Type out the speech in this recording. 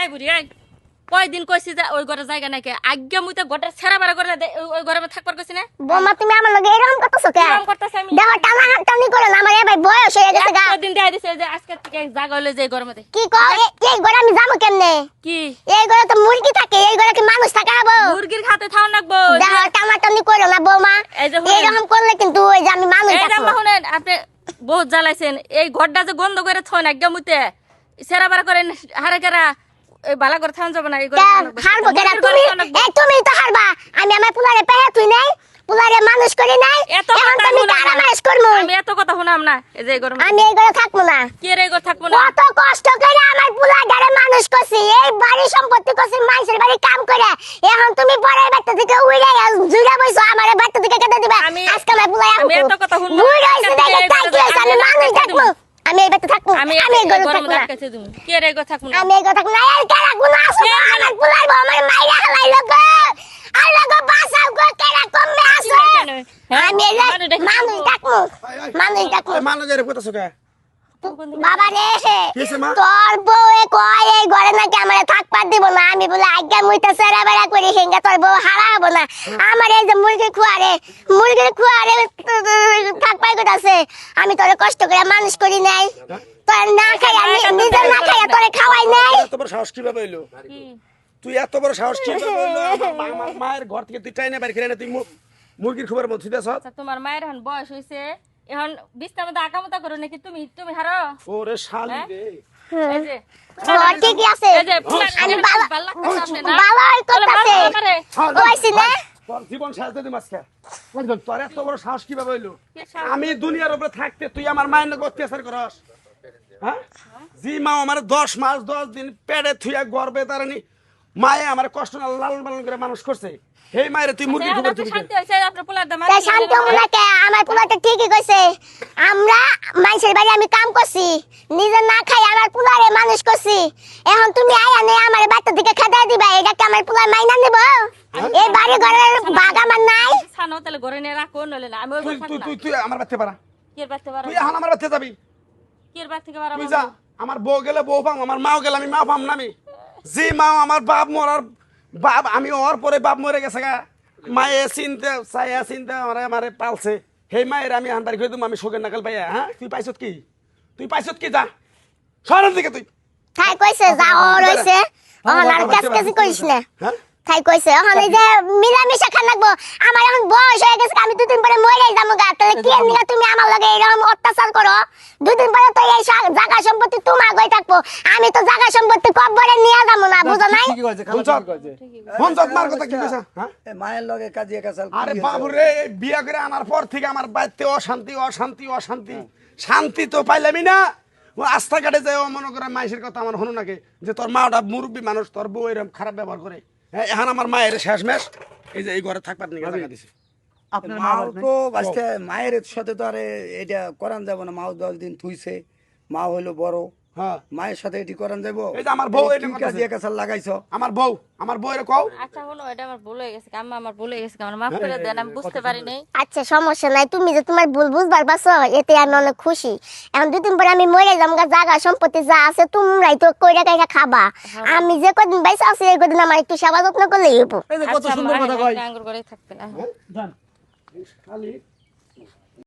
এই বুড়ি এই কয়দিন কইছি যে ওই ঘরে জায়গা নাই কে আজ্ঞা মুই তো গোটা ছেড়া বাড়া করে ওই ঘরে থাকবার কইছি না বৌমা তুমি আমার লগে এরকম করতেছো কে? এরকম করতেছ আমি দেখো টানা টানি করো না, আমার এবার বয়স হয়ে গেছে গা। দিন দেই দিছে যে আজকে থেকে জায়গা হইলো যে ঘরের মধ্যে কি কও এই ঘরে আমি যাবো কেমনে? কি এই ঘরে তো মুরগি থাকে, এই ঘরে কি মানুষ থাকে আবো? মুরগির খাতে থাও নাকবো দেখো টানা টানি করো না বৌমা, এই যে এরকম করলে কিন্তু ওই যে আমি মানুষ এই যে দেখবো। শুনেন আপনি বহুত জ্বালাইছেন এই ঘরটা যে গন্ধ করে থন আজ্ঞা মুইতে ছেড়া বাড়া করেন হারে কেরা এই বালা করে থান যাব না এই ঘরে হারবো কেন তুমি? এই তুমি তো হারবা, আমি আমার পুলারে পেহে তুই নাই, পুলারে মানুষ করি নাই, এখন তুমি কারা মানুষ করমু? আমি এত কথা শুনাম না এই যে এই ঘরে আমি এই ঘরে থাকবো না। কি রে এই ঘরে থাকবো না কত কষ্ট করে আমার পুলারে মানুষ করছি, এই বাড়ি সম্পত্তি করছি, মানুষের বাড়ি কাম করে, এখন তুমি পরের বাড়ি থেকে উড়ে জুড়ে বইছো আমার বাড়ি থেকে কেটে দিবা। আজকে আমার পুলাই আমি এত কথা শুনবো বুড়ি হইছে দেখে তাই কি হইছে, আমি মানুষ দেখবো, আমি এই বাড়িতে থাকবো, আমি এই ঘরে থাকবো না। কি রে এই ঘরে থাকবো না আমি এই ঘরে থাকবো না। এই কেরা কোন আসো আমার পুলাই আমার মাইরা হালাইলো গো, আল্লাহ গো বাঁচাও গো, কেরা কমে আসো। আমি এই মানুষ দেখবো, মানুষ দেখবো। মানুষের কইতাছ কে? বাবা রে কিছে মা? তোর বউ কয় এই ঘরে নাকি আমারে থাকবার দিব না, আমি বলে আজ্ঞা মুইতে সেরা বেড়া করি হেঙ্গা তোর বউ হারাবো না। আমার এই যে মুরগির খুয়ারে থাকবার কইতাছে, আমি তোরে কষ্ট করে মানুষ করি নাই, তোর না খাই আমি নিজে না খাই তোরে খাওয়াই নাই। এত বড় সাহস কিভাবে হইলো? তুই এত বড় সাহস কিভাবে হইলো? আমার মায়ের ঘর থেকে তুই টাইনে বাইরে খেলে না, তুই মুরগির খবর মত দিতেছ। আচ্ছা তোমার মায়ের এখন বয়স হইছে, এখন বিছনার মধ্যে আকামতা করো নাকি তুমি তুমি হারো ওরে শালি রে। এই যে ও ঠিকই আছে, এই যে আমি বালা করতাছে না ভালোই করতেছে কইছি না। তোর জীবন সাজতে দিম আজকে। তোর এত বড় সাহস কিভাবে হইলো? আমি দুনিয়ার উপরে থাকতে তুই আমার মায়ের নাকি অত্যাচার করস? হ্যাঁ, জি মা আমার 10 মাস 10 দিন পেটে থুইয়া গর্বে তারানি মায়ে আমার কষ্ট না লালন পালন করে মানুষ করছে, এই মায়ের তুই মুরগি খবর দিবি? শান্তি হইছে আপনার পোলার দাম তাই শান্ত মুনাকে আমার পুলাটা ঠিকই কইছে, আমরা মানুষের বাড়ি আমি কাম করছি, নিজে না খাই আমার পুলারে মানুষ করছি, এখন তুমি আয়া নে আমার বাড়ি থেকে খেতে দিবা, এটা কি আমার পুলা মাইনা নিব? এই বাড়ি ঘরের বাগ আমার নাই। সানো তাহলে ঘরে নিয়ে রাখো নলে না আমি ওই ঘরে থাকব না। তুই আমার বাড়তে পারা, কি এর বাড়তে পারো তুই এখন আমার বাড়তে যাবি, কি এর বাড় থেকে পারো তুই যা। আমার বউ গেলে বউ পাম, আমার মাও গেলে আমি মা পাম না। আমি যে মা আমার বাপ মরার বাপ, আমি ওর পরে বাপ মরে গেছে গা, মায়ে চিনতে চাইয়া চিনতে আমারে পালছে, সেই মায়ের আমি এখন বাড়ি করে দেবো আমি শোকের নাকাল পাইয়া। হ্যাঁ, তুই পাইছত কি? তুই পাইছত কি? যা শহরের দিকে তুই। তাই কইছে যা ওর হইছে, এখন আর কাজ করিস না। হ্যাঁ, তাই কইছে এখন এই যে মিলামিশা খান লাগবো, আমার এখন বয়স হয়ে গেছে, আমি দুদিন পরে মরে যাবো গা, তাহলে কি নিয়ে তুমি আমার লগে এরকম অত্যাচার করো? দুদিন পরে তো এই জায়গা সম্পত্তি তোমার গই থাকবো, আমি তো জায়গা সম্পত্তি কবরে নিয়ে যাবো না, বুঝো নাই? পঞ্চায়েত মার কথা কি কইছা? হ্যাঁ, মায়ের লগে কাজিয়া কাছাল আরে বাবুরে বিয়া করে আনার পর থেকে আমার বাড়িতে অশান্তি অশান্তি অশান্তি, শান্তি তো পাইলামই না। ও রাস্তাঘাটে যায় ও মনে করে মাইসের কথা আমার হনো নাকি যে তোর মাটা মুরব্বী মানুষ, তোর বউ এরকম খারাপ ব্যবহার করে। হ্যাঁ, এখন আমার মায়ের শেষ মেশ এই যে এই ঘরে থাকবার নিয়ে জায়গা দিছে। আপনার মাও তো আজকে মায়ের সাথে তো আরে এটা করান যাব না, মাও 10 দিন থুইছে, মা হইলো বড়, হ্যাঁ, মায়ের সাথে এটি করান যাব। এই যে আমার বউ এটা কাজিয়া কাছাল লাগাইছো, আমার বউ এর কও। আচ্ছা হলো এটা আমার ভুল হয়ে গেছে, আম্মা আমার ভুল হয়ে গেছে, আমার মাফ করে দেন, আমি বুঝতে পারি নাই। আচ্ছা সমস্যা নাই, তুমি যে তোমার ভুল বুঝবার পারছো এতে আমি অনেক খুশি। এখন দুদিন পরে আমি মরে যাবো গা, জায়গা সম্পত্তি যা আছে তোমরাই তো কইরা কাইরা খাবা, আমি যে কদিন বাইসা আছি এই কদিন আমার একটু সেবা যত্ন করলেই হইব। এই যে কত সুন্দর কথা কয়। আঙ্গুর করে থাকবে না খালি